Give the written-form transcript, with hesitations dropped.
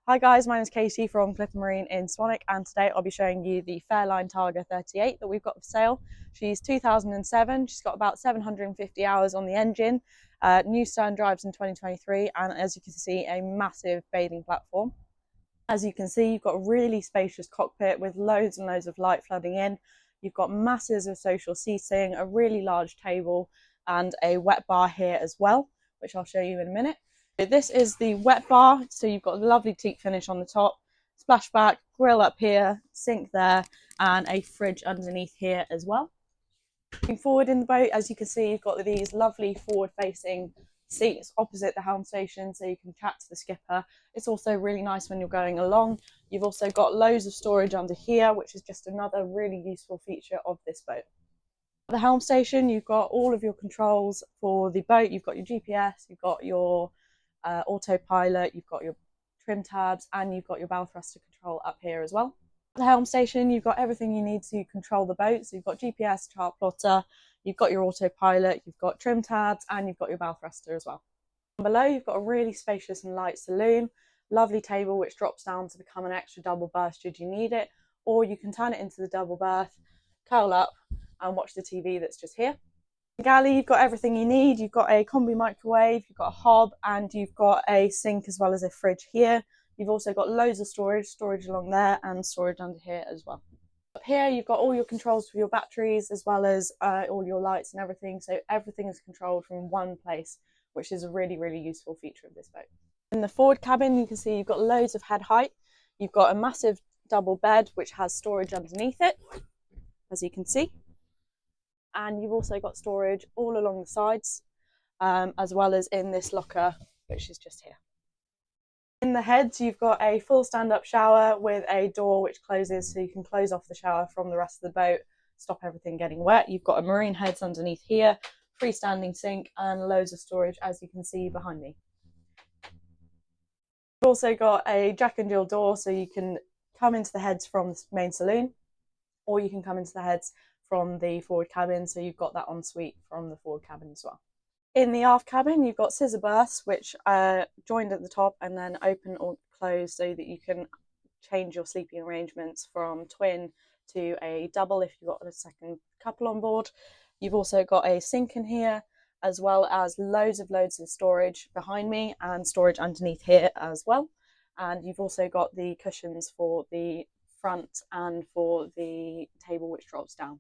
Hi guys, my name is Katie from Clipper Marine in Swanwick, and today I'll be showing you the Fairline Targa 38 that we've got for sale. She's 2007, she's got about 750 hours on the engine, new stern drives in 2023, and as you can see, a massive bathing platform. As you can see, you've got a really spacious cockpit with loads and loads of light flooding in. You've got masses of social seating, a really large table, and a wet bar here as well, which I'll show you in a minute. This is the wet bar, so you've got a lovely teak finish on the top, splashback, grill up here, sink there, and a fridge underneath here as well. Moving forward in the boat, as you can see, you've got these lovely forward-facing seats opposite the helm station, so you can chat to the skipper. It's also really nice when you're going along. You've also got loads of storage under here, which is just another really useful feature of this boat. At the helm station, you've got all of your controls for the boat. You've got your GPS, you've got your autopilot, you've got your trim tabs, and you've got your bow thruster control up here as well. At the helm station, you've got everything you need to control the boat. So you've got GPS, chart plotter, you've got your autopilot, you've got trim tabs, and you've got your bow thruster as well. Below, you've got a really spacious and light saloon, lovely table which drops down to become an extra double berth should you need it, or you can turn it into the double berth, curl up, and watch the TV that's just here. Galley, you've got everything you need. You've got a combi microwave, you've got a hob, and you've got a sink as well as a fridge here. You've also got loads of storage along there, and storage under here as well. Up here, you've got all your controls for your batteries as well as all your lights and everything. So everything is controlled from one place, which is a really, really useful feature of this boat. In the forward cabin, you can see you've got loads of head height. You've got a massive double bed, which has storage underneath it, as you can see. And you've also got storage all along the sides, as well as in this locker, which is just here. In the heads, you've got a full stand-up shower with a door which closes, so you can close off the shower from the rest of the boat, stop everything getting wet. You've got a marine heads underneath here, freestanding sink, and loads of storage, as you can see behind me. You've also got a jack and jill door, so you can come into the heads from the main saloon, or you can come into the heads from the forward cabin, so you've got that ensuite from the forward cabin as well. In the aft cabin, you've got scissor berths, which are joined at the top and then open or close so that you can change your sleeping arrangements from twin to a double if you've got a second couple on board. You've also got a sink in here, as well as loads of storage behind me and storage underneath here as well. And you've also got the cushions for the front and for the table which drops down.